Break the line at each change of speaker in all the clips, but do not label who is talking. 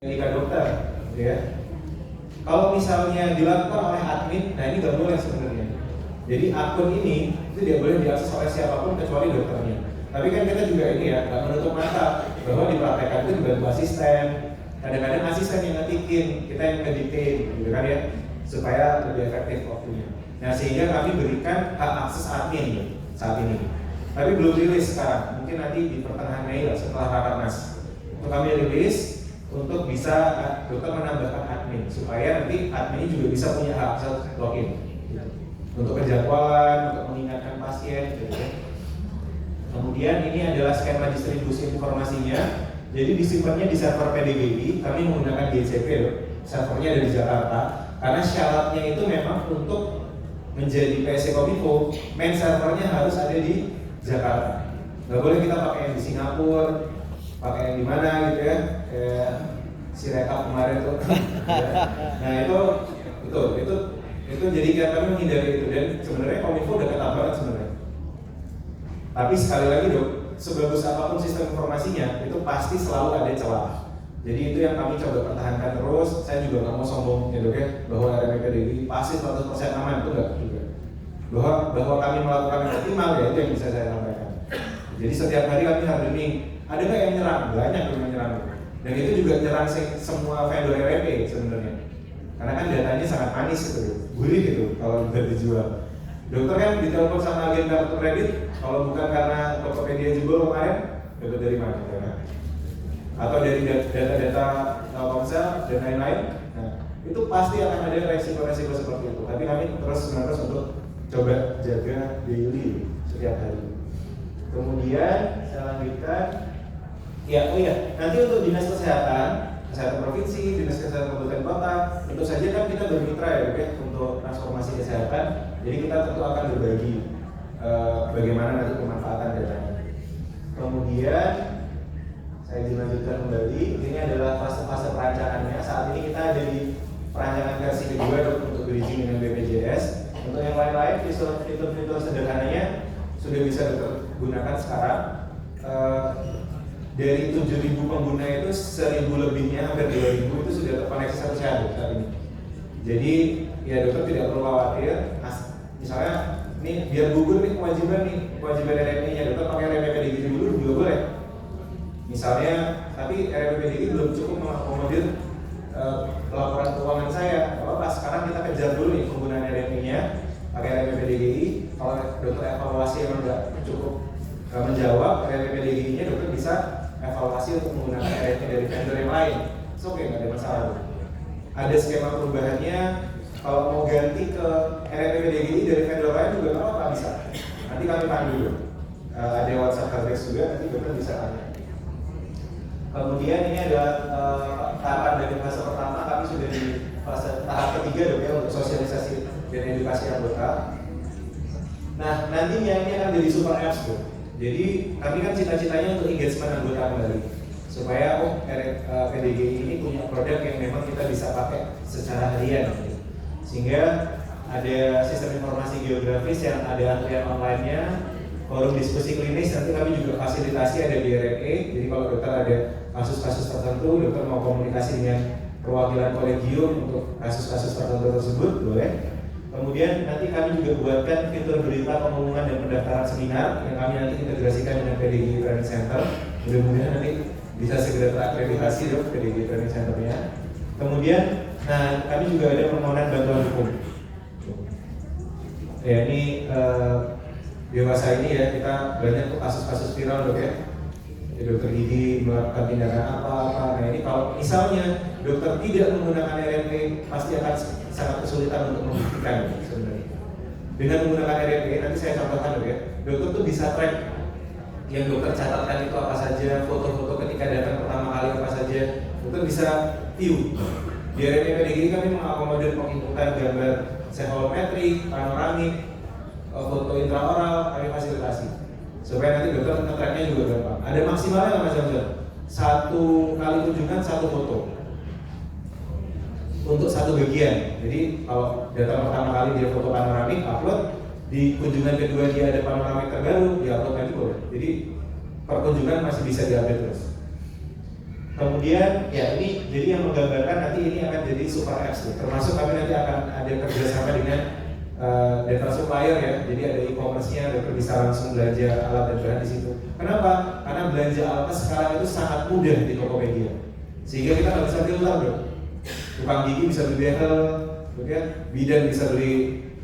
Etika dokter, gitu ya. Kalau misalnya dilakukan oleh admin, nah ini nggak boleh sebenarnya. Jadi akun ini itu tidak boleh diakses oleh siapapun kecuali dokternya. Tapi kan kita juga ini ya, nggak menutup mata bahwa dipraktekkan itu dibantu asisten. Kadang-kadang asisten yang ngetikin, kita yang ngediktin, gitu kan ya, supaya lebih efektif waktunya. Nah sehingga kami berikan hak akses admin saat ini. Tapi belum rilis sekarang, mungkin nanti di pertengahan Mei lah setelah rakernas. Untuk kami rilis untuk bisa dokter menambahkan admin supaya nanti admin juga bisa punya hak akses login untuk penjadwalan, untuk mengingatkan pasien gitu ya. Kemudian ini adalah skema distribusi informasinya. Jadi disimpannya di server PDGI, kami menggunakan DCP loh. Servernya ada di Jakarta karena syaratnya itu memang untuk menjadi PSC Kominfo, main servernya harus ada di Jakarta. Nggak boleh kita pakai yang di Singapura, pakai yang di mana gitu ya, kayak si rekap kemarin tuh. Nah itu jadi kami menghindari itu, dan sebenarnya Kominfo udah ketat banget sebenarnya. Tapi sekali lagi dok, sebagus apapun sistem informasinya itu pasti selalu ada celah. Jadi itu yang kami coba pertahankan terus. Saya juga nggak mau sombong ya dok ya, bahwa RMPDI pasti 100% aman, itu enggak juga. Bahwa kami melakukan yang optimal ya itu yang bisa saya sampaikan. Jadi setiap hari kami hardening. Ada nggak yang nyerang? Banyak yang menyerang. Dan itu juga nyerang semua vendor RMP sebenarnya. Karena kan datanya sangat manis gitu, gurih gitu kalau udah dijual. Dokter kan ditelepon sama agen kartu kredit, kalau bukan karena Tokopedia jebol kemarin, dapat dari mana? Ya? Atau dari data-data Telkomsel dan lain-lain. Nah, itu pasti akan ada resiko-resiko seperti itu. Tapi kami terus-menerus untuk coba jaga daily setiap hari. Kemudian saya lanjutkan. Ya, nanti untuk dinas kesehatan provinsi, dinas kesehatan kabupaten kota, tentu saja kan kita bermitra ya, oke, untuk transformasi kesehatan. Jadi kita tentu akan berbagi bagaimana nanti pemanfaatan datanya. Kemudian saya dilanjutkan kembali. Ini adalah fase-fase perancangannya. Saat ini kita ada di perancangan versi kedua untuk bridging dengan BPJS. Untuk yang lain-lain, fitur-fitur sederhananya sudah bisa digunakan sekarang. Dari 7.000 pengguna itu 1.000 lebihnya, hampir 2.000 itu sudah terkoneksi satu sehat saat ini. Jadi ya dokter tidak perlu khawatir. Misalnya ini biar gugur nih kewajiban RMP-nya, dokter pakai RMPDGI dulu juga boleh. Misalnya, tapi RMPDGI belum cukup mengakomodir laporan keuangan saya. Apa sekarang kita kejar dulu nih penggunaan RMP-nya pakai RMPDGI. Kalau dokter evaluasi yang nggak cukup menjawab RMPDGI-nya, dokter bisa evaluasi untuk menggunakan RMP dari vendor yang lain. Oke, nggak ada masalah. Ada skema perubahannya. Kalau mau ganti ke RMPDGI dari vendor lain juga nggak apa-apa, bisa. Nanti kami pandu dulu. Ada WhatsApp Helpdesk juga, nanti dokter bisa tanya. Kemudian ini adalah tahapan dari fase pertama. Kami sudah di fase tahap ketiga dok ya, untuk sosialisasi dan edukasi anggota. Nah nantinya ini akan jadi super apps dok. Jadi kami kan cita-citanya untuk engagement anggota kembali, supaya PDGI ini punya produk yang memang kita bisa pakai secara harian, sehingga ada sistem informasi geografis yang ada antrian online-nya, forum diskusi klinis. Nanti kami juga fasilitasi ada di RME. Jadi kalau dokter ada kasus-kasus tertentu, dokter mau komunikasi dengan perwakilan kolegium untuk kasus-kasus tertentu tersebut, boleh. Kemudian nanti kami juga buatkan fitur berita pengumuman dan pendaftaran seminar yang kami nanti integrasikan dengan PDGI Training Center. Mudah-mudahan nanti bisa segera terakreditasi dok PDGI Training Center-nya. Kemudian, nah kami juga ada permohonan bantuan hukum. Ya ini dewasa ini ya, kita banyak tuh kasus-kasus viral dok ya. Dokter gigi melakukan tindakan apa. Nah ini kalau misalnya dokter tidak menggunakan RMP, pasti akan sangat kesulitan untuk membuktikan sebenarnya. Dengan menggunakan RMP, nanti saya contohkan dok ya, dokter tuh bisa track yang dokter catatkan itu apa saja, foto-foto ketika datang pertama kali apa saja, dokter bisa view. Di RMP PDGI kami mengakomodir penginputan gambar cephalometrik, panoramik, foto intraoral, kami fasilitasi supaya nanti dokter nge-tracknya juga gampang. Ada maksimalnya nggak Mas Jamsel? 1 kali kunjungan 1 foto untuk 1 bagian. Jadi kalau datang pertama kali dia foto panoramik, upload. Di kunjungan kedua dia ada panoramik terbaru, dia upload lagi boleh. Jadi per kunjungan masih bisa diupdate terus. Kemudian ya ini jadi yang menggambarkan nanti ini akan jadi super apps tuh. Termasuk kami nanti akan ada kerjasama dengan data supplier ya. Jadi ada e-commerce-nya, dokter bisa langsung belanja alat dan bahan di situ. Kenapa? Karena belanja alat sekarang itu sangat mudah di Tokopedia. Sehingga kita nggak bisa filter dong. Tukang gigi bisa beli behel, kemudian bidan bisa beli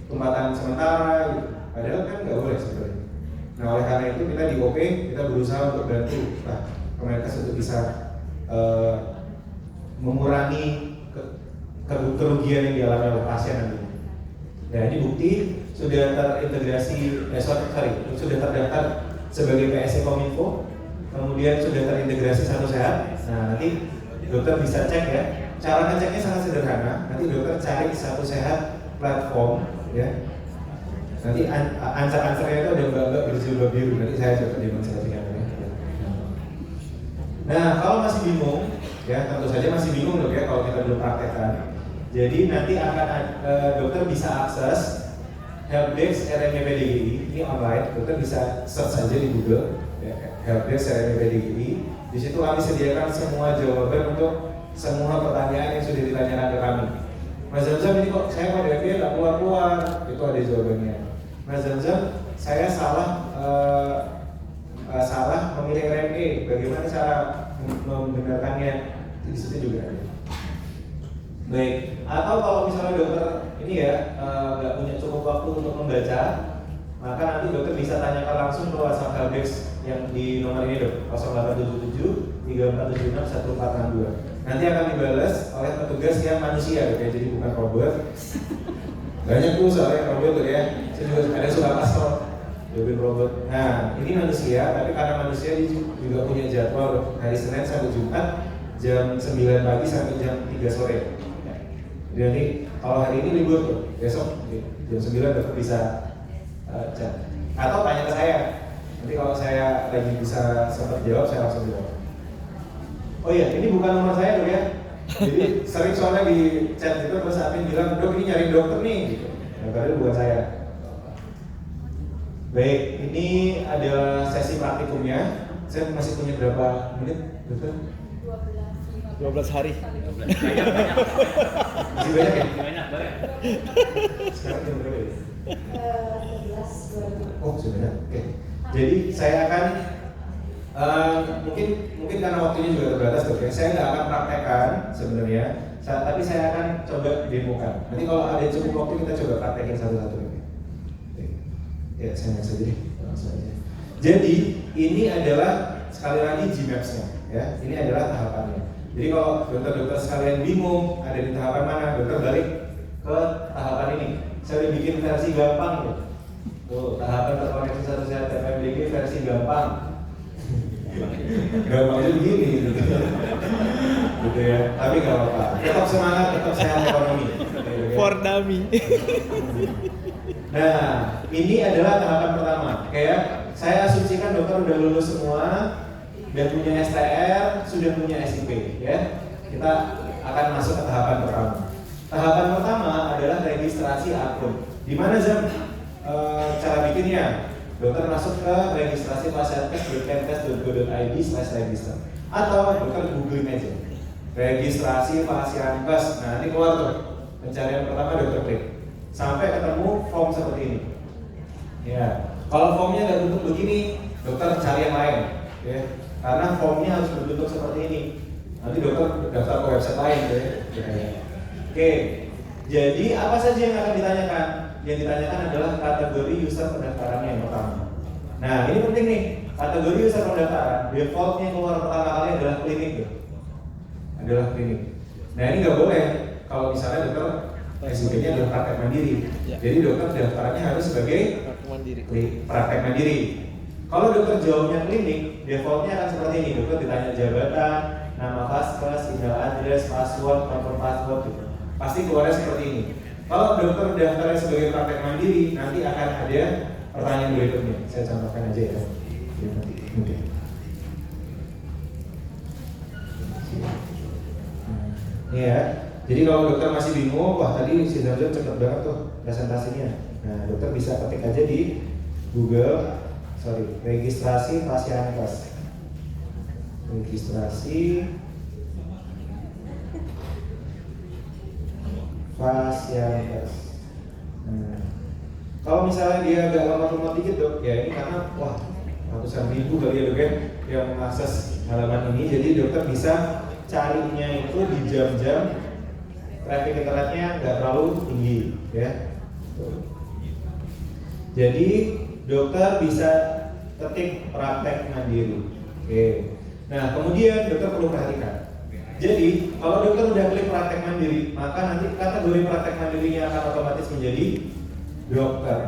tempatan sementara gitu. Padahal kan nggak boleh sebenarnya. Nah oleh karena itu kita di OP kita berusaha untuk bantu Kemenkes untuk bisa mengurangi kerugian yang dialami oleh pasien nanti. Nah ini bukti sudah terintegrasi, sudah terdaftar sebagai PSC Kominfo, kemudian sudah terintegrasi Satu Sehat. Nah nanti dokter bisa cek ya. Cara ngeceknya sangat sederhana. Nanti dokter cari Satu Sehat platform ya. Nanti answer-answernya itu ada mbak-mbak berjilbab biru. Nanti saya coba demonstrasikan. Nah, kalau masih bingung, ya tentu saja masih bingung dok ya kalau kita belum praktekkan. Jadi nanti akan dokter bisa akses Helpdesk RMPDGI ini online. Dokter bisa search saja di Google, ya, Helpdesk RMPDGI. Di situ kami sediakan semua jawaban untuk semua pertanyaan yang sudah ditanyakan ke kami. Mas Zamzam ini kok saya kok DP nggak keluar, itu ada jawabannya. Mas Zamzam, saya salah memilih RME, bagaimana cara membenarkannya, di situ juga ada. Baik, atau kalau misalnya dokter ini ya nggak punya cukup waktu untuk membaca, maka nanti dokter bisa tanyakan langsung ke WhatsApp Helpdesk yang di nomor ini dok, 0877 3476 1462. Nanti akan dibalas oleh petugas yang manusia dok ya, jadi bukan robot. Banyak tuh soalnya robot tuh ya, saya juga ada suka pastor. Robot. Nah, ini manusia, tapi karena manusia juga punya jadwal hari Senin sampai Jumat jam 9 pagi sampai jam 3 sore. Jadi kalau hari ini libur tuh, besok jam 9 dokter bisa chat. Atau tanya ke saya. Nanti kalau saya lagi bisa sempat jawab, saya langsung jawab. Oh iya, ini bukan nomor saya dok ya. Jadi sering soalnya di chat itu terus admin bilang, dok ini nyari dokter nih gitu. Nah, padahal bukan saya. Baik, ini adalah sesi praktikumnya. Saya masih punya berapa menit, dokter?
12 hari.
Masih banyak ya?
Banyak.
Sekarang jam berapa ya? 11. Oh, sudah banyak. Oke. Jadi saya akan mungkin karena waktunya juga terbatas, dok ya. Saya nggak akan praktekkan sebenarnya, tapi saya akan coba demokan. Nanti kalau ada cukup waktu kita coba praktekin satu-satu. Ya, saya saja deh, langsung aja. Jadi ini adalah sekali lagi Gmaps-nya, ya. Ini adalah tahapannya. Jadi kalau dokter-dokter sekalian bingung ada di tahapan mana, dokter balik ke tahapan ini. Saya udah bikin versi gampang tuh. Tuh, tahapan terkoneksi Satu Sehat TPMDG versi gampang. Gampangnya begini, gitu ya. Tapi nggak apa-apa. Tetap semangat, tetap sehat ekonomi.
For dummy.
Nah, ini adalah tahapan pertama. Kayak saya asumsikan dokter udah lulus semua, udah punya STR, sudah punya SIP, ya. Kita akan masuk ke tahapan pertama. Tahapan pertama adalah registrasi akun. Di mana Zam? Cara bikinnya? Dokter masuk ke registrasi pasienkes.kemenkes.go.id/register atau dokter googling aja. Registrasi pasienkes. Nah, nanti keluar tuh. Pencarian pertama dokter klik. Sampai ketemu form seperti ini. Ya, kalau formnya nggak bentuk begini, dokter cari yang lain, ya. Karena formnya harus berbentuk seperti ini. Nanti dokter daftar ke website lain, ya. Oke, jadi apa saja yang akan ditanyakan? Yang ditanyakan adalah kategori user pendaftarannya yang pertama. Nah, ini penting nih. Kategori user pendaftaran, defaultnya keluar pertama kali adalah klinik, ya. Adalah klinik. Nah, ini nggak boleh kalau misalnya dokter SIP-nya adalah praktek mandiri. Ya. Jadi dokter daftarnya harus sebagai praktek mandiri. Kalau dokter jawabnya klinik, defaultnya akan seperti ini. Dokter ditanya jabatan, nama vaskes, email address, password, nomor password gitu. Pasti keluarnya seperti ini. Kalau dokter daftarnya sebagai praktek mandiri, nanti akan ada pertanyaan berikutnya. Saya contohkan aja ya. Oke. Ini ya. Jadi kalau dokter masih bingung, wah tadi si Zamzam cepet banget tuh presentasinya. Nah, dokter bisa ketik aja di Google, registrasi pasienkes. Registrasi Fasialitas. Nah, kalau misalnya dia agak lemot-lemot dikit dok, ya ini karena wah ratusan ribu kali ya dok ya yang mengakses halaman ini, jadi dokter bisa carinya itu di jam-jam traffic internetnya nggak terlalu tinggi ya. Jadi dokter bisa ketik praktek mandiri. Oke. Nah kemudian dokter perlu perhatikan. Jadi kalau dokter udah klik praktek mandiri, maka nanti kategori praktek mandirinya akan otomatis menjadi dokter.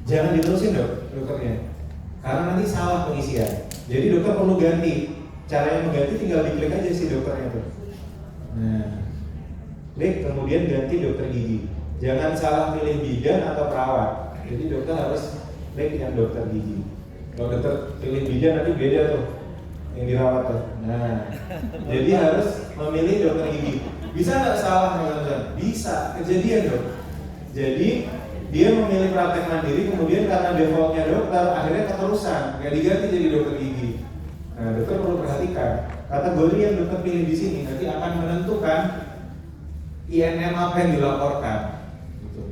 Jangan diterusin dokternya, karena nanti salah pengisian. Jadi dokter perlu ganti. Caranya mengganti tinggal diklik aja si dokternya tuh. Nah, klik kemudian ganti dokter gigi. Jangan salah pilih bidan atau perawat. Jadi dokter harus klik yang dokter gigi. Kalau dokter pilih bidan nanti beda tuh yang dirawat tuh. Nah, jadi harus memilih dokter gigi. Bisa nggak salah teman-teman? Bisa, kejadian dok. Jadi dia memilih praktek mandiri, kemudian karena defaultnya dokter, akhirnya keterusan, nggak diganti jadi dokter gigi. Nah, dokter perlu perhatikan kategori yang dokter pilih di sini nanti akan menentukan INM apa yang dilaporkan. Gitu.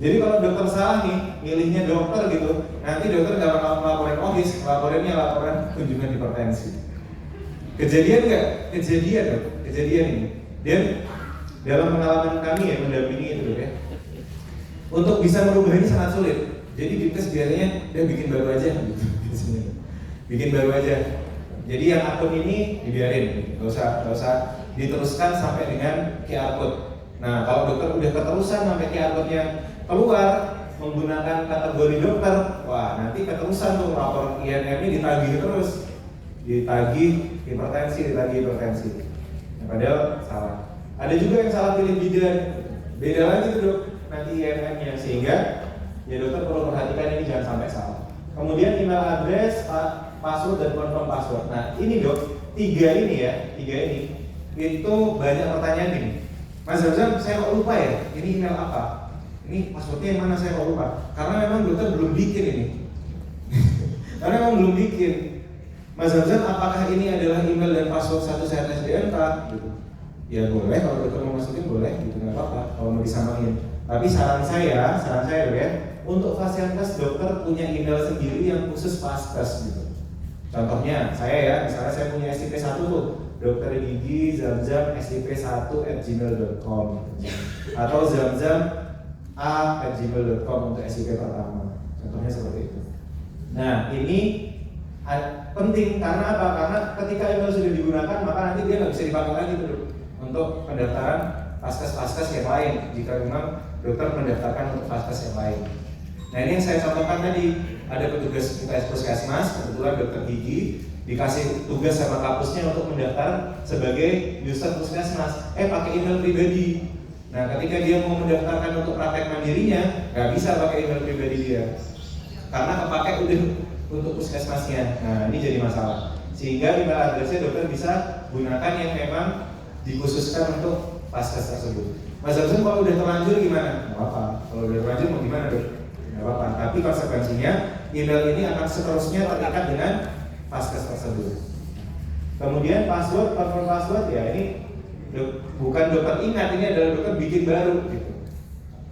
Jadi kalau dokter salah nih, milihnya dokter gitu, nanti dokter nggak bakal melaporin OHIS, laporannya laporan kunjungan hipertensi. Kejadian nggak? Kejadian dok, kejadian ini. Dan dalam pengalaman kami ya mendampingi itu dok ya. Untuk bisa merubah ini sangat sulit. Jadi Dinkes biasanya dia bikin baru aja gitu. Bikin baru aja. Jadi yang akun ini dibiarin, nggak usah diteruskan sampai dengan QR code. Nah kalau dokter udah keterusan sampai QR code-nya keluar menggunakan kategori dokter, wah nanti keterusan tuh rapor INM-nya ditagih terus, ditagih hipertensi. Nah, padahal salah. Ada juga yang salah pilih bidan, beda lagi tuh dok nanti INM-nya, sehingga ya dokter perlu perhatikan ini jangan sampai salah. Kemudian email address, password dan confirm password. Nah ini dok, tiga ini itu banyak pertanyaan gini. Mas Zamzam, saya kok lupa ya, ini email apa? Ini passwordnya yang mana, saya kok lupa? Karena memang dokter belum bikin ini. Karena memang belum bikin. Mas Zamzam, apakah ini adalah email dan password satu sehat SDNK? Gitu. Ya boleh, kalau dokter mau masukin boleh, gitu nggak apa-apa. Kalau mau disamain. Tapi saran saya dok ya, untuk fasilitas dokter punya email sendiri yang khusus Vaskes gitu. Contohnya saya ya, misalnya saya punya SIP1 tuh, dokter gigi Zamzam SIP1@gmail.com atau zamzam@gmail.com untuk SIP pertama. Contohnya seperti itu. Nah ini penting karena apa? Karena ketika email sudah digunakan maka nanti dia nggak bisa dipakai lagi tuh untuk pendaftaran Vaskes yang lain jika memang dokter mendaftarkan untuk Vaskes yang lain. Nah ini yang saya contohkan tadi, ada petugas puskesmas, kebetulan dokter gigi dikasih tugas sama kampusnya untuk mendaftar sebagai user puskesmas, pakai email pribadi. Nah ketika dia mau mendaftarkan untuk praktek mandirinya, nggak bisa pakai email pribadi dia, karena kepake udah untuk puskesmasnya. Nah ini jadi masalah, sehingga email addressnya dokter bisa gunakan yang memang dikhususkan untuk Vaskes tersebut. Mas Zamzam kalau udah terlanjur gimana? Nggak apa-apa. Kalau udah terlanjur mau gimana dok? Nggak apa-apa. Tapi konsekuensinya email ini akan seterusnya terikat dengan Vaskes tersebut. Kemudian password, confirm password ya ini bukan dokter ingat, ini adalah dokter bikin baru gitu,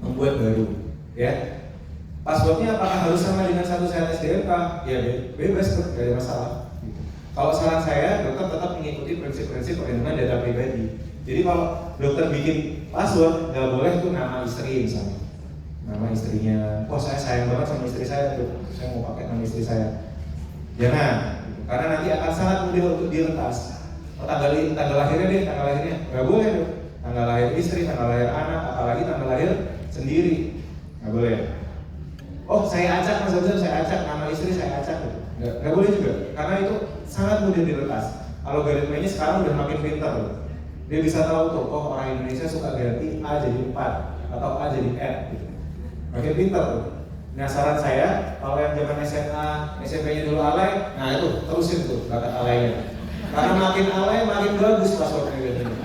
membuat baru. Ya. Passwordnya apakah harus sama dengan satu sehat SDNK? Ya bebas tuh, nggak ada masalah. Gitu. Kalau saran saya, dokter tetap mengikuti prinsip-prinsip perlindungan data pribadi. Jadi kalau dokter bikin password, nggak boleh tuh nama istri misalnya, nama istrinya. Wah saya sayang banget sama istri saya, dok. Saya mau pakai nama istri saya. Jangan, gitu. Karena nanti akan sangat mudah untuk diretas. Tanggal lahirnya, nggak boleh dok. Tanggal lahir istri, tanggal lahir anak, apalagi tanggal lahir sendiri, nggak boleh. Oh saya acak Mas Zamzam, saya acak nama istri, saya acak, gitu. Nggak boleh juga, karena itu sangat mudah diretas. Algoritmanya sekarang udah makin pintar loh. Dia bisa tahu tuh, oh orang Indonesia suka ganti A jadi 4 atau A jadi N gitu. Makin pintar tuh. Nah saran saya, kalau yang zaman SMA, SMP-nya dulu alay, nah itu terusin tuh bakat alaynya. Karena makin alay, makin bagus passwordnya biasanya.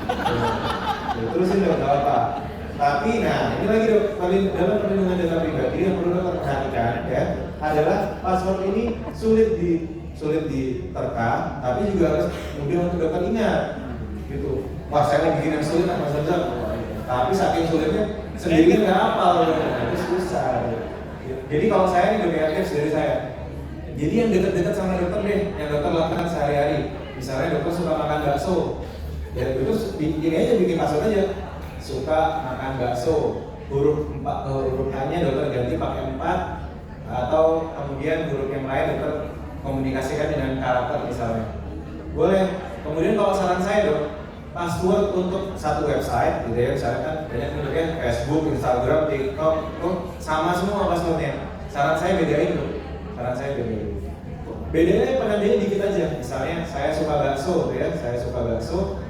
Terusin dong, gak apa-apa. Tapi nah, ini lagi dok, dalam perlindungan data pribadi yang perlu dokter perhatikan ya, adalah password ini sulit diterka, tapi juga harus mudah untuk dokter ingat gitu. Wah saya bikin yang sulit Mas Zamzam, Tapi saking sulitnya sendiri nggak hafal, itu susah. Jadi kalau saya ini lebih aktif dari saya. Jadi yang dekat-dekat sama dokter deh, yang dokter lakukan sehari-hari. Misalnya dokter suka makan bakso, ya itu ini aja bikin password aja. Suka makan bakso, huruf A-nya dokter ganti pakai 4, atau kemudian huruf yang lain dokter komunikasikan dengan karakter misalnya. Boleh. Kemudian kalau saran saya dok, password untuk satu website, gitu ya, misalnya kan banyak bentuknya Facebook, Instagram, TikTok, itu sama semua passwordnya. Saran saya bedain dok. Bedanya penandanya dikit aja. Misalnya saya suka bakso, ya,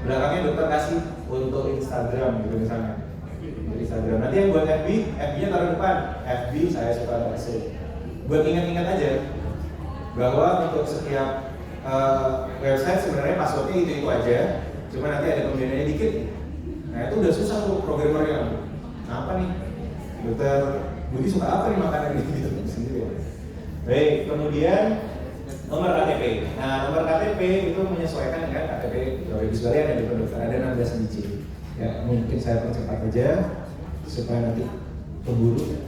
belakangnya dokter kasih untuk Instagram, gitu misalnya. Untuk Instagram. Nanti yang buat FB-nya taruh depan. FB saya suka bakso. Buat ingat-ingat aja bahwa untuk setiap website sebenarnya passwordnya itu aja, cuma nanti ada pembedanya dikit. Nah itu udah susah tuh programmernya. Apa nih? Dokter Budi suka apa nih makanan ini gitu sendiri. Baik, kemudian nomor KTP. Nah nomor KTP itu menyesuaikan dengan KTP Bapak Ibu sekalian yang dokter ada 16 digit. Ya mungkin saya percepat aja supaya nanti keburu.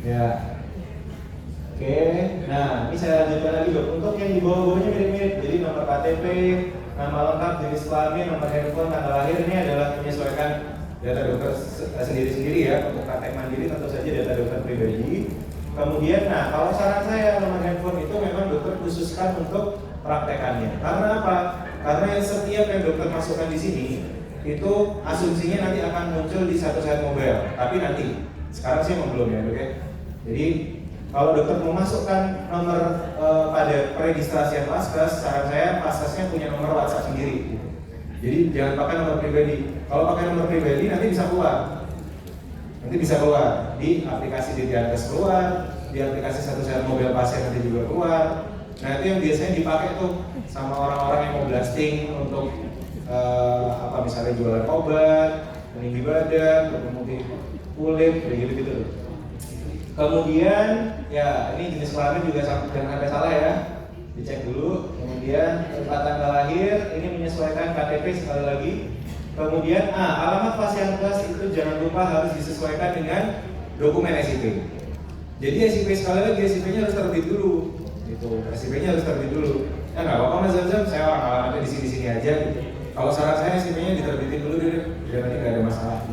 Ya. Oke, nah ini saya lanjutkan lagi dok. Untuk yang di bawah-bawahnya mirip-mirip. Jadi nomor KTP, nama lengkap, jenis kelamin, nomor handphone, tanggal lahir ini adalah menyesuaikan data dokter sendiri-sendiri ya. Untuk praktek mandiri tentu saja data dokter pribadi. Kemudian, nah kalau saran saya nomor handphone itu memang dokter khususkan untuk praktekannya. Karena apa? Karena setiap yang dokter masukkan di sini itu asumsinya nanti akan muncul di satu set mobile. Tapi nanti, sekarang sih belum ya dok ya. Jadi kalau dokter memasukkan nomor pada peregistrasian Paskes, saran saya Paskesnya punya nomor WhatsApp sendiri. Gitu. Jadi jangan pakai nomor pribadi. Kalau pakai nomor pribadi nanti bisa keluar. Di aplikasi Dinkes keluar, di aplikasi satu set mobil pasien nanti juga keluar. Nah itu yang biasanya dipakai tuh sama orang-orang yang mau blasting untuk misalnya jualan obat, peninggi badan, penumbuh kulit, kayak gitu-gitu. Kemudian ya ini jenis kelamin juga jangan sampai salah ya, dicek dulu. Kemudian tempat tanggal lahir ini menyesuaikan KTP sekali lagi. Kemudian alamat Pasienkes itu jangan lupa harus disesuaikan dengan dokumen SIP. Jadi SIP sekali lagi SIP-nya harus terbit dulu. Gitu. SIP-nya harus terbit dulu. Ya nggak apa-apa Mas Zamzam, saya orang alamatnya di sini-sini aja. Gitu. Kalau saran saya SIP-nya diterbitin dulu biar nanti nggak ada masalah.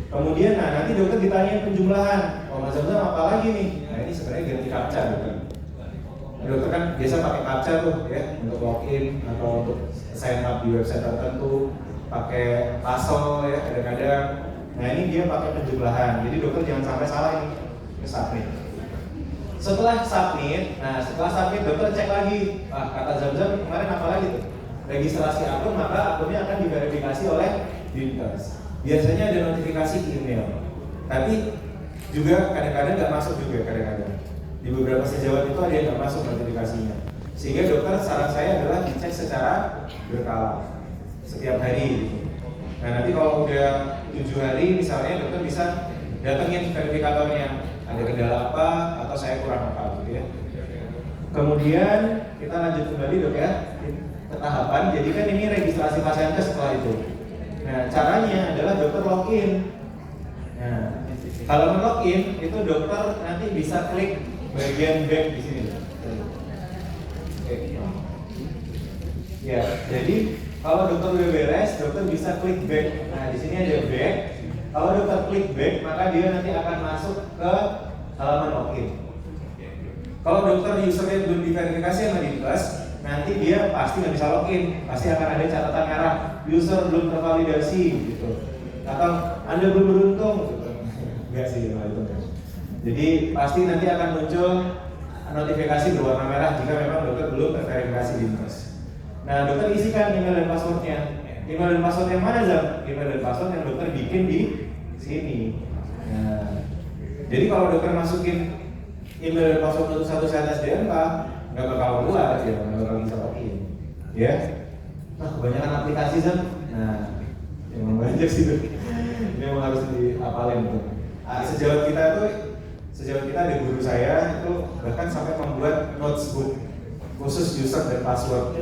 Kemudian nanti dokter ditanya penjumlahan. Oh Mas Zamzam apa lagi nih? Nah ini sebenarnya ganti captcha dokter. Dokter kan biasa pakai captcha tuh ya untuk login atau untuk sign up di website tertentu, pakai password ya kadang-kadang. Nah ini dia pakai penjumlahan. Jadi dokter jangan sampai salah ini. Submit. Setelah submit dokter cek lagi. Kata Zamzam kemarin apa lagi tuh? Registrasi akun, maka akunnya akan diverifikasi oleh Dinkes. Biasanya ada notifikasi email, tapi juga kadang-kadang nggak masuk juga kadang-kadang. Di beberapa sejawat itu ada yang nggak masuk notifikasinya. Sehingga dokter saran saya adalah dicek secara berkala setiap hari. Nah nanti kalau udah 7 hari misalnya dokter bisa datengin verifikatornya. Ada kendala apa atau saya kurang apa gitu ya. Kemudian kita lanjut kembali dok ya ke tahapan. Jadi kan ini registrasi Pasienkes setelah itu. Nah, caranya adalah dokter login. Nah, kalau login itu dokter nanti bisa klik bagian back di sini. Oke. Ya, jadi kalau dokter udah beres, dokter bisa klik back. Nah, di sini ada back. Kalau dokter klik back, maka dia nanti akan masuk ke halaman login. Kalau dokter usernya belum diverifikasi sama Dinkes, nanti dia pasti nggak bisa login, pasti akan ada catatan merah, user belum tervalidasi gitu, atau Anda belum beruntung gitu. Enggak sih kalau itu. Jadi pasti nanti akan muncul notifikasi berwarna merah jika memang dokter belum terverifikasi Dinkes. Nah dokter isikan email dan passwordnya. Email dan password yang mana Zam? Email dan password yang dokter bikin di sini. Nah, jadi kalau dokter masukin email dan password untuk satu set SDMK nggak bakal keluar ya, nggak bakal bisa login ya. Nah kebanyakan aplikasi Zam, nah emang banyak sih tuh. Ini emang harus dihafalin tuh. Sejawat kita ada guru saya itu bahkan sampai membuat notebook khusus user dan password.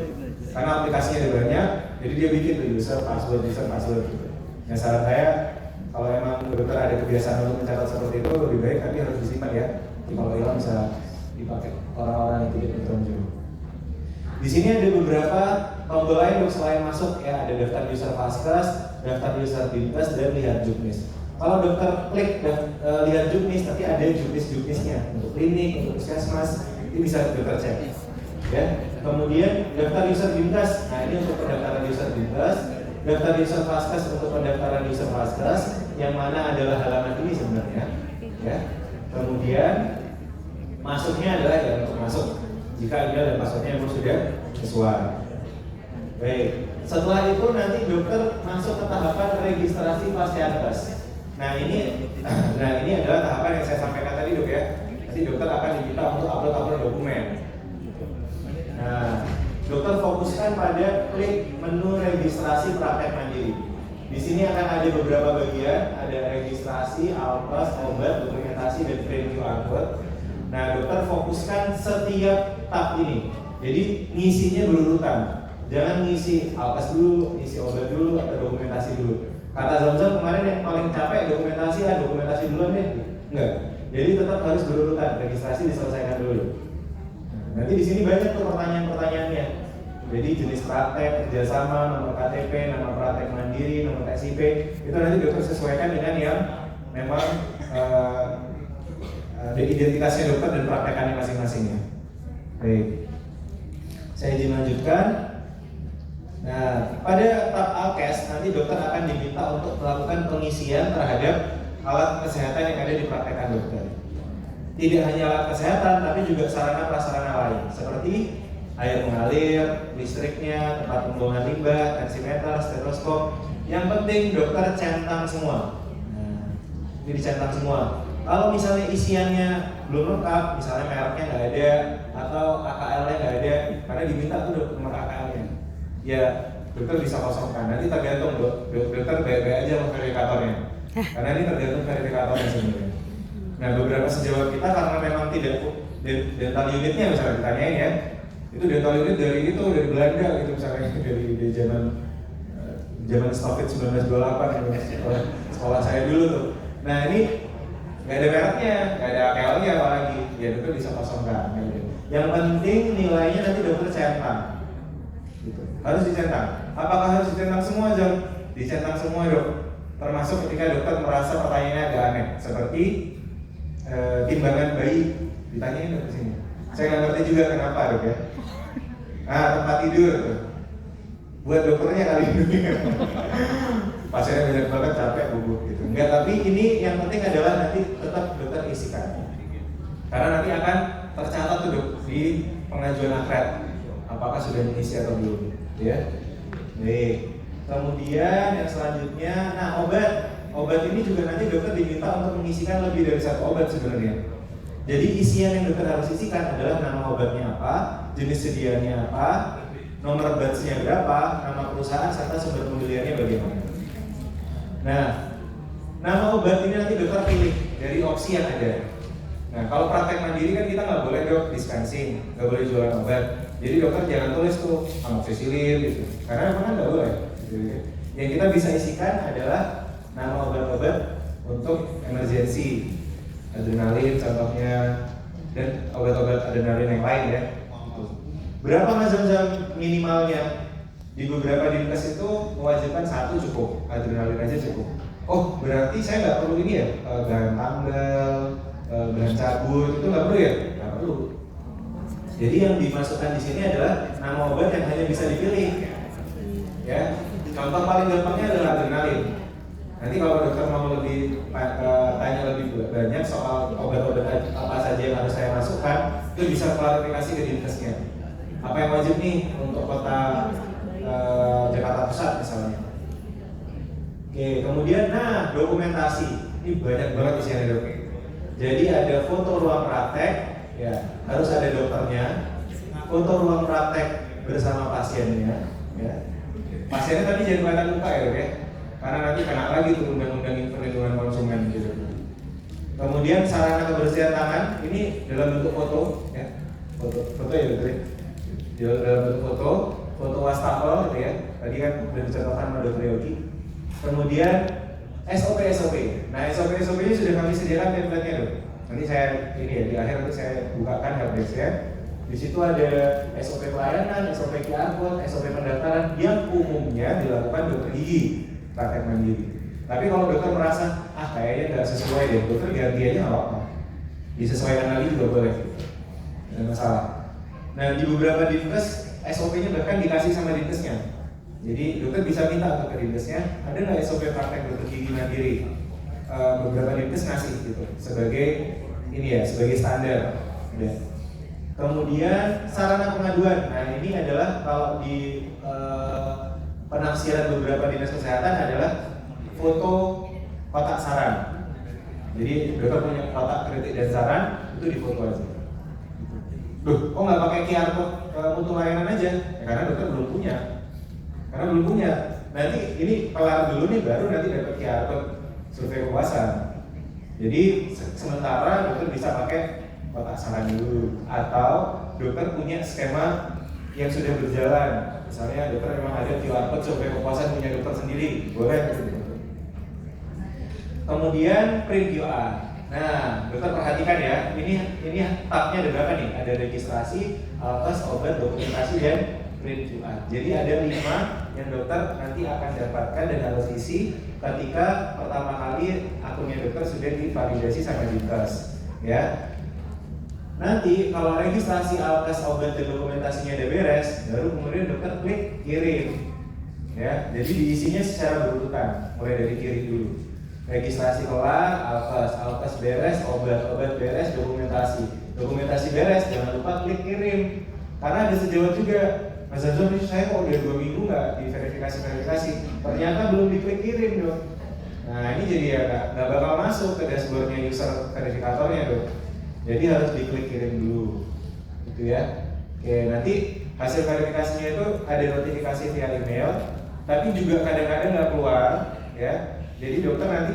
Karena aplikasinya ada banyak, jadi dia bikin tuh user password gitu. Nah saran saya, kalau emang dokter ada kebiasaan untuk mencatat seperti itu, lebih baik tapi harus disimpan ya. Jadi kalau hilang bisa dipakai orang-orang yang tidak bertanggung. Di sini ada beberapa tombol lain untuk selain masuk ya, ada daftar user Fastclass, daftar user Binkes, dan lihat juknis. Kalau dokter klik lihat juknis, nanti ada juknisnya untuk klinik, untuk puskesmas, ini bisa dokter cek. Ya. Kemudian daftar user Binkes, nah ini untuk pendaftaran user Binkes, daftar user Fastclass untuk pendaftaran user Fastclass, yang mana adalah halaman ini sebenarnya. Ya. Kemudian masuknya adalah ya untuk masuk jika email dan passwordnya memang sudah sesuai. Baik, setelah itu nanti dokter masuk ke tahapan registrasi Pasienkes. Nah ini adalah tahapan yang saya sampaikan tadi dok ya. Nanti dokter akan diminta untuk upload dokumen. Nah, dokter fokuskan pada klik menu registrasi praktek mandiri. Di sini akan ada beberapa bagian, ada registrasi, alkes, obat, dokumentasi, dan print QR code. Nah, dokter fokuskan setiap tab ini. Jadi ngisinya berurutan. Jangan ngisi alkes dulu, ngisi obat dulu, atau dokumentasi dulu. Kata Zamzam kemarin yang paling capek dokumentasi duluan deh. Enggak. Jadi tetap harus berurutan, registrasi diselesaikan dulu. Nanti di sini banyak tuh pertanyaan-pertanyaannya. Jadi jenis praktek, kerjasama, nomor KTP, nama praktek mandiri, nomor SIP, itu nanti dokter sesuaikan dengan yang memang identitasnya dokter dan praktekannya masing-masingnya. Baik, saya izin lanjutkan. Nah, pada tab Alkes nanti dokter akan diminta untuk melakukan pengisian terhadap alat kesehatan yang ada di praktekan dokter. Tidak hanya alat kesehatan, tapi juga sarana prasarana lain seperti air mengalir, listriknya, tempat pembuangan limbah, tensimeter, stetoskop. Yang penting dokter centang semua. Nah, ini dicentang semua. Kalau misalnya isiannya belum lengkap, misalnya mereknya nggak ada atau AKL-nya nggak ada, karena diminta tuh nomor AKL-nya, ya dokter bisa kosongkan. Nanti tergantung dokter bayar aja sama verifikatornya, karena ini tergantung verifikatornya sebenarnya. Nah beberapa sejawat kita karena memang tidak dental unitnya misalnya ditanyain ya, itu dental unit dari Belanda gitu misalnya dari zaman Covid 1928 gitu, sekolah saya dulu tuh. Nah ini nggak ada mereknya, nggak ada AKL-nya apalagi, ya dokter bisa kosongkan. Yang penting nilainya nanti dokter centang, gitu. Harus dicentang. Apakah harus dicentang semua jam? Dicentang semua dok. Termasuk ketika dokter merasa pertanyaannya agak aneh, seperti timbangan bayi, ditanyain dok kesini. Saya nggak ngerti juga kenapa dok ya. Nah tempat tidur tuh. Buat dokternya kali ini. Pasiennya banyak banget capek bubuk gitu. Enggak, tapi ini yang penting adalah nanti tetap dokter isikan. Karena nanti akan tercatat tuh dok di pengajuan akred apakah sudah mengisi atau belum, ya. Baik. Kemudian yang selanjutnya, nah obat ini juga nanti dokter diminta untuk mengisikan lebih dari satu obat sebenarnya. Jadi isian yang dokter harus isikan adalah nama obatnya apa, jenis sediaannya apa, nomor batch-nya berapa, nama perusahaan serta sumber pembeliannya bagaimana. Nah, nama obat ini nanti dokter pilih dari opsi yang ada. Nah, kalau praktek mandiri kan kita nggak boleh dok dispensing, nggak boleh jualan obat. Jadi dokter jangan tulis tuh amoxicillin gitu, karena memang nggak boleh. Gitu. Yang kita bisa isikan adalah nama obat-obat untuk emergency, adrenalin contohnya, dan obat-obat adrenalin yang lain ya. Berapa Zamzam minimalnya? Di beberapa dinkes itu mewajibkan 1 cukup, adrenalin aja cukup. Oh berarti saya nggak perlu ini ya, bahan tanggal, bahan cabut itu nggak perlu ya? Nggak perlu. Jadi yang dimasukkan di sini adalah nama obat yang hanya bisa dipilih. Ya, contoh paling gampangnya adalah adrenalin. Nanti kalau dokter mau lebih tanya lebih banyak soal obat-obat apa saja yang harus saya masukkan, itu bisa klarifikasi ke dinkesnya. Apa yang wajib nih untuk kota Jakarta Pusat misalnya. Oke, kemudian dokumentasi. Ini banyak banget isinya dok. Jadi ada foto ruang praktek, ya harus ada dokternya. Foto ruang praktek bersama pasiennya, ya. Pasiennya tapi jangan kelihatan muka ya dok ya, karena nanti kena lagi tuh undang-undang perlindungan konsumen gitu. Kemudian sarana kebersihan tangan ini dalam bentuk foto, ya. Foto ya dokter. dalam bentuk foto wastafel gitu ya. Tadi kan udah dicontohkan sama Dr. Yogi. Kemudian SOP. Nah SOP-nya sudah kami sediakan template-nya dong. Nanti saya ini ya di akhir nanti saya bukakan helpdesk-nya. Di situ ada SOP pelayanan, SOP QR code, SOP pendaftaran yang umumnya dilakukan dokter gigi praktek mandiri. Tapi kalau dokter merasa kayaknya nggak sesuai deh, dokter ganti aja nggak apa-apa. Disesuaikan lagi juga boleh, nggak masalah. Nah di beberapa dinkes SOP-nya bahkan dikasih sama dinkesnya. Jadi dokter bisa minta untuk ke dinkesnya, ada nggak SOP praktek dokter gigi mandiri? Beberapa dinkes ngasih gitu sebagai ini ya, sebagai standar. Ya. Kemudian sarana pengaduan. Nah ini adalah kalau di penafsiran beberapa dinas kesehatan adalah foto kotak saran. Jadi dokter punya kotak kritik dan saran itu difoto aja. Loh, kok nggak pakai QR code mutu layanan aja? Ya, karena dokter belum punya. Nanti ini kelar dulu nih baru nanti dapat QR code survei kepuasan. Jadi sementara dokter bisa pakai kotak saran dulu, atau dokter punya skema yang sudah berjalan. Misalnya dokter memang ada QR code survei kepuasan punya dokter sendiri, boleh gitu. Kemudian print QR. Nah, dokter perhatikan ya, ini tabnya ada berapa nih? Ada registrasi, alkes, obat, dokumentasi, dan print QR. Jadi ada 5 yang dokter nanti akan dapatkan dan harus isi ketika pertama kali akunnya dokter sudah divalidasi sama dinkes. Ya. Nanti kalau registrasi alkes, obat, dan dokumentasinya udah beres, baru kemudian dokter klik kirim. Ya, jadi diisinya secara berurutan, mulai dari kiri dulu. Registrasi kelar, alkes beres, obat beres, dokumentasi beres, jangan lupa klik kirim. Karena ada sejawat juga, Mas Zamzam ini saya kok udah 2 minggu nggak diverifikasi, ternyata belum diklik kirim dong. Nah ini jadi ya nggak bakal masuk ke dashboardnya user verifikatornya dong. Jadi harus diklik kirim dulu, gitu ya. Oke, nanti hasil verifikasinya itu ada notifikasi via email, tapi juga kadang-kadang nggak keluar, ya. Jadi dokter nanti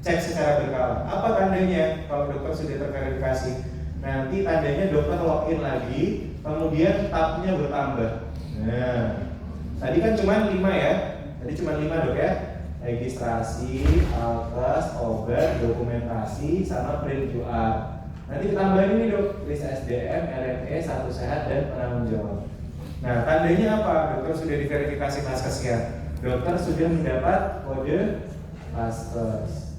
cek secara berkala. Apa tandanya kalau dokter sudah terverifikasi? Nanti tandanya dokter login lagi, kemudian tabnya bertambah. Nah, tadi kan cuma 5 ya. Tadi cuma 5 dok ya. Registrasi, alkes, obat, dokumentasi, sama print QR. Nanti ditambahin ini dok, list SDM, RME, satu sehat, dan penanggung jawab. Nah, tandanya apa? Dokter sudah diverifikasi vaskesnya. Dokter sudah mendapat kode vaskes.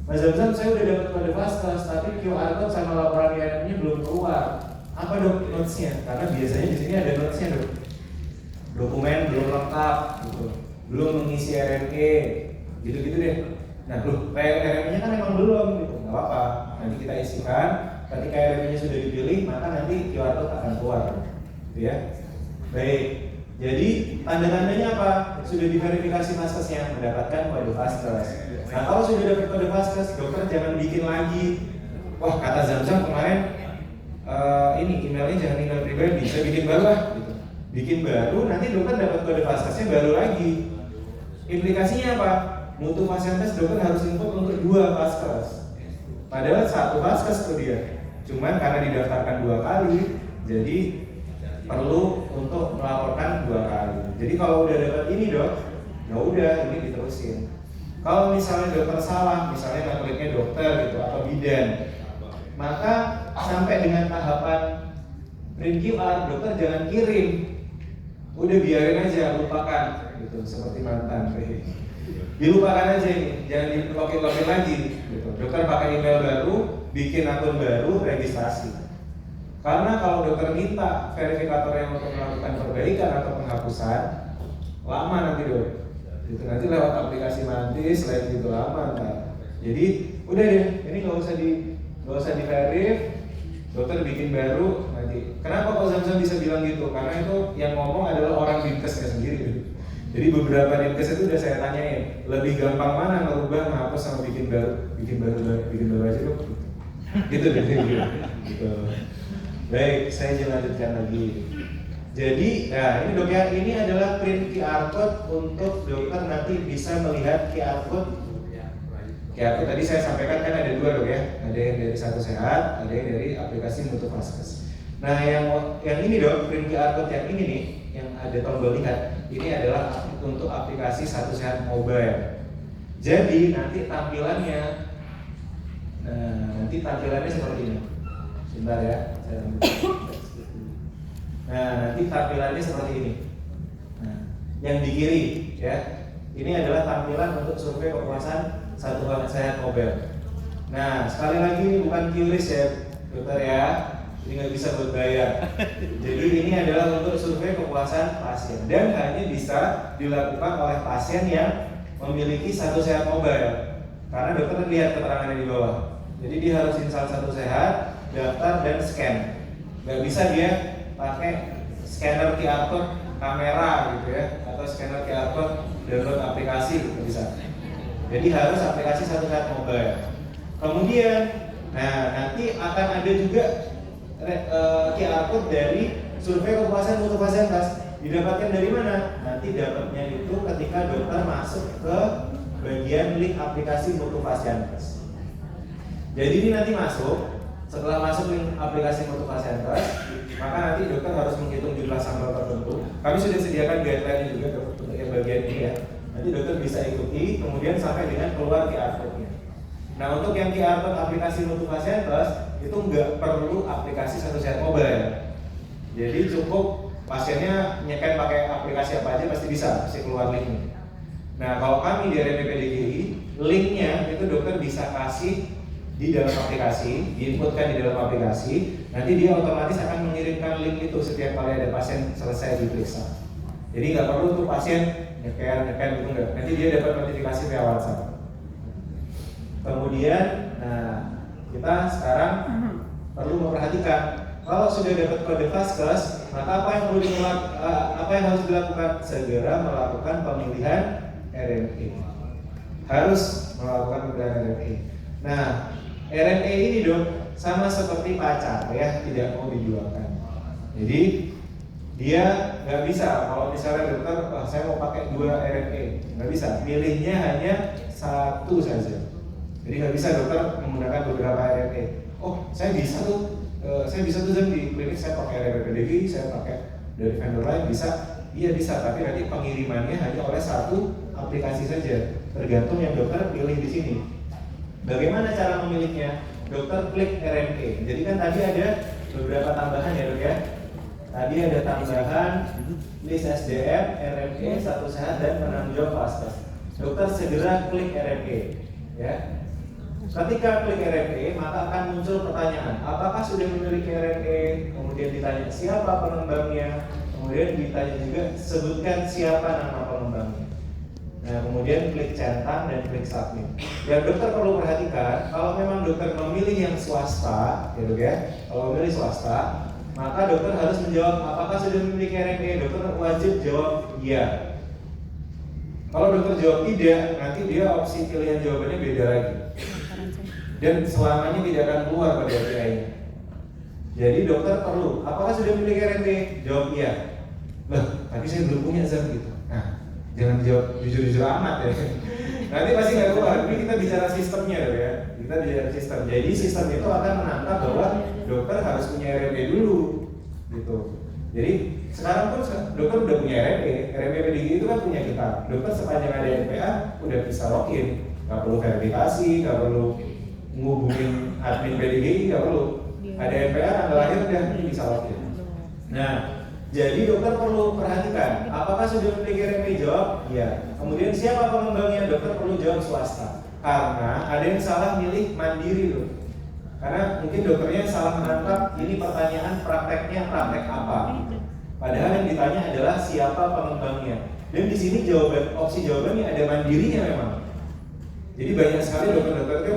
Mas Zamzam, saya udah dapat kode vaskes, tapi QR code sama laporan IRM-nya belum keluar. Apa dok notes-nya? Karena biasanya di sini ada notes-nya dok. Dokumen belum lengkap, gitu. Belum mengisi RME, gitu-gitu deh. Nah, loh, RME-nya kan emang belum, gitu. Nggak apa-apa. Nanti kita isikan, ketika RME-nya sudah dipilih, maka nanti QR code akan keluar, gitu ya. Baik, jadi tanda-tandanya apa? Sudah diverifikasi vaskesnya, mendapatkan kode vaskes. Nah, kalau sudah dapat kode vaskes, dokter jangan bikin lagi. Wah, kata Zamzam kemarin, ini emailnya jangan email pribadi, saya bikin baru lah, gitu. Bikin baru, nanti dokter dapat kode vaskesnya baru lagi. Implikasinya apa? Mutu fasilitas dokter harus input untuk 2 vaskes. Padahal 1 vaskes tuh dia. Cuman karena didaftarkan 2 kali, jadi perlu untuk melaporkan 2 kali. Jadi kalau udah dapat ini dok, ya udah ini diterusin. Kalau misalnya dokter salah, misalnya ngekliknya dokter gitu atau bidan, maka sampai dengan tahapan print QR, dokter jangan kirim. Udah biarin aja, lupakan gitu, seperti mantan. Dilupakan aja ini, jangan dilogin lagi gitu. Dokter pakai email baru, bikin akun baru, registrasi. Karena kalau dokter minta verifikator yang untuk melakukan perbaikan atau penghapusan, lama nanti dok. Gitu, nanti lewat aplikasi Mantis, selain itu lama ntar. Jadi udah deh, ini nggak usah di verif, dokter bikin baru nanti. Kenapa kok Zamzam bisa bilang gitu? Karena itu yang ngomong adalah orang dinkesnya sendiri. Jadi beberapa dinkes itu udah saya tanyain, lebih gampang mana ngerubah, menghapus sama bikin baru aja dok. Gitu deh, gitu. Baik, saya lanjutkan lagi. Jadi, nah ini dok ya, ini adalah print QR code untuk dokter nanti bisa melihat QR code. QR code tadi saya sampaikan kan ada 2 dok ya, ada yang dari Satu Sehat, ada yang dari aplikasi Mutu Vaskes. Nah yang ini dong, print QR code yang ini nih, yang ada tombol lihat, ini adalah untuk aplikasi Satu Sehat Mobile. Jadi nanti tampilannya, seperti ini. Sebentar ya, saya nah nanti tampilannya seperti ini. Nah, yang di kiri ya, ini adalah tampilan untuk survei kepuasan Satu Sehat Mobile. Nah sekali lagi ini bukan QRIS ya dokter ya, ini nggak bisa berbayar. Jadi ini adalah untuk survei kepuasan pasien dan hanya bisa dilakukan oleh pasien yang memiliki Satu Sehat Mobile. Karena dokter lihat keterangannya di bawah. Jadi dia harus install Satu Sehat, daftar dan scan. Nggak bisa dia pakai scanner QR code kamera gitu ya, atau scanner QR code download aplikasi gitu bisa. Jadi harus aplikasi Satu Sehat Mobile. Kemudian, nah nanti akan ada juga QR code dari survei kepuasan mutu fasilitas. Didapatkan dari mana? Nanti dapatnya itu ketika dokter masuk ke bagian link aplikasi mutu fasilitas. Jadi ini nanti masuk, setelah masuk link aplikasi mutu fasilitas, maka nanti dokter harus menghitung jumlah sampel tertentu. Kami sudah sediakan guideline juga untuk yang bagian ini ya. Nanti dokter bisa ikuti, kemudian sampai dengan keluar QR code-nya. Nah untuk yang QR code aplikasi mutu fasilitas itu nggak perlu aplikasi Satu Sehat Mobile. Jadi cukup pasiennya nyekan pakai aplikasi apa aja pasti keluar linknya. Nah kalau kami di RMP DGI, linknya itu dokter bisa kasih di dalam aplikasi, diinputkan di dalam aplikasi. Nanti dia otomatis akan mengirimkan link itu setiap kali ada pasien selesai diperiksa. Jadi nggak perlu tuh pasien nyekan gitu enggak. Nanti dia dapat notifikasi via WhatsApp. Kemudian, nah kita sekarang perlu memperhatikan kalau sudah dapat kode Vaskes, maka apa yang harus dilakukan? Segera melakukan pemilihan RME. Harus melakukan pemilihan RME. Nah, RME ini dong sama seperti pacar ya, tidak mau dijualkan. Jadi dia nggak bisa kalau misalnya dokter, saya mau pakai 2 RME, nggak bisa. Pilihnya hanya 1 saja. Jadi nggak bisa dokter menggunakan beberapa RME. Oh, saya bisa tuh di klinik saya pakai RME PDG, saya pakai dari vendor lain bisa. Iya bisa, tapi nanti pengirimannya hanya oleh 1 aplikasi saja. Tergantung yang dokter pilih di sini. Bagaimana cara memilihnya? Dokter klik RME. Jadi kan tadi ada beberapa tambahan ya dok ya. Tadi ada tambahan list SDM, RME, Satu Sehat dan penanggung jawab Vaskes. Dokter segera klik RME ya. Ketika klik RME, maka akan muncul pertanyaan, apakah sudah memiliki RME? Kemudian ditanya siapa pengembangnya, kemudian ditanya juga sebutkan siapa nama pengembangnya. Nah, kemudian klik centang dan klik submit. Yang dokter perlu perhatikan, kalau memang dokter memilih yang swasta, ya dok ya, kalau memilih swasta, maka dokter harus menjawab apakah sudah memiliki RME. Dokter wajib jawab iya. Kalau dokter jawab tidak, nanti dia opsi pilihan jawabannya beda lagi. Dan selamanya tidak akan keluar pada API-nya. Jadi dokter perlu, apakah sudah memiliki RME? Jawab iya. Loh, tapi saya belum punya Zam gitu. Nah, jangan jawab jujur-jujur amat ya. Nanti pasti nggak keluar. Ini kita bicara sistemnya ya. Kita bicara sistem. Jadi sistem itu akan menangkap bahwa dokter harus punya RME dulu, gitu. Jadi sekarang pun dokter udah punya RME PDG itu kan punya kita. Dokter sepanjang ada NPA udah bisa login, nggak perlu verifikasi, nggak perlu ngubungin admin PDGI, nggak perlu. Ada NPA tanggal lahir udah bisa login. Nah, jadi dokter perlu perhatikan apakah sudah memiliki RME. Jawab iya. Kemudian siapa pengembangnya? Dokter perlu jawab swasta. Karena ada yang salah milih mandiri loh. Karena mungkin dokternya salah menangkap ini pertanyaan praktek apa. Padahal yang ditanya adalah siapa pengembangnya. Dan di sini opsi jawabannya ada mandirinya memang. Jadi banyak sekali dokter-dokter itu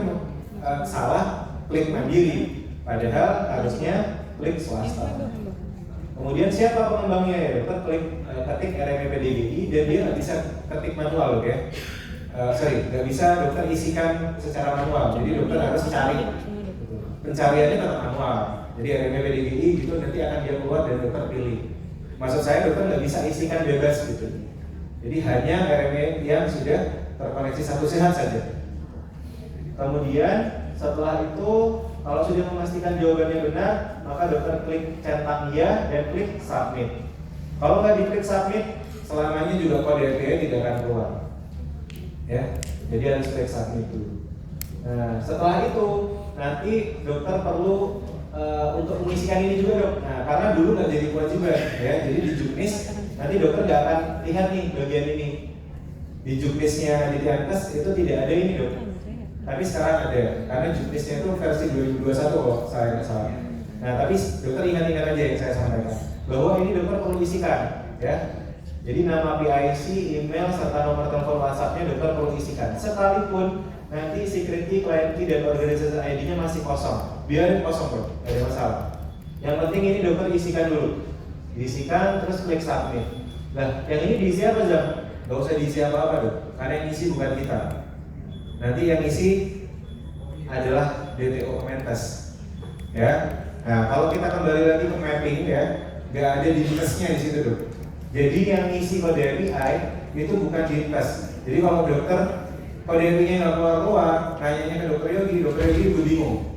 salah klik mandiri, padahal harusnya klik swasta. Kemudian siapa pengembangnya ya? Dokter klik ketik RME PDGI dan dia nggak bisa ketik manual loh ya. Nggak bisa dokter isikan secara manual. Jadi dokter harus cari. Pencariannya tetap manual. Jadi RME PDGI gitu nanti akan dia keluar dan dokter pilih. Maksud saya dokter nggak bisa isikan bebas gitu. Jadi hanya RME yang sudah terkoneksi Satu Sehat saja. Kemudian setelah itu Kalau sudah memastikan jawabannya benar, maka dokter klik centang iya dan klik submit. Kalau nggak diklik submit, selamanya juga kode RPA tidak akan keluar. Ya, jadi harus klik submit dulu. Nah, setelah itu nanti dokter perlu untuk mengisikan ini juga dok. Nah, karena dulu nggak jadi kewajiban, ya. Jadi di Juknis nanti dokter nggak akan lihat nih bagian ini. Di Juknisnya di Diankes itu tidak ada ini dok. Tapi sekarang ada, karena Juknisnya itu versi 2021 kalau saya nggak salah. Nah, tapi dokter ingat-ingat aja yang saya sampaikan, bahwa ini dokter perlu isikan, ya. Jadi nama PIC, email, serta nomor telepon WhatsApp-nya dokter perlu isikan. Sekalipun nanti secret key, client key, dan organization ID-nya masih kosong, biarin kosong bro, nggak ada masalah. Yang penting ini dokter isikan dulu, diisikan terus klik submit. Nah, yang ini diisi apa Jam? Gak usah diisi apa-apa dok, karena yang isi bukan kita. Nanti yang isi adalah DTO Kemenkes, ya. Nah, kalau kita kembali lagi ke mapping ya, nggak ada dinkesnya di situ dok. Jadi yang isi kode API itu bukan dinkes. Jadi kalau dokter kode API-nya nggak keluar, nanyanya ke dokter Yogi bingung.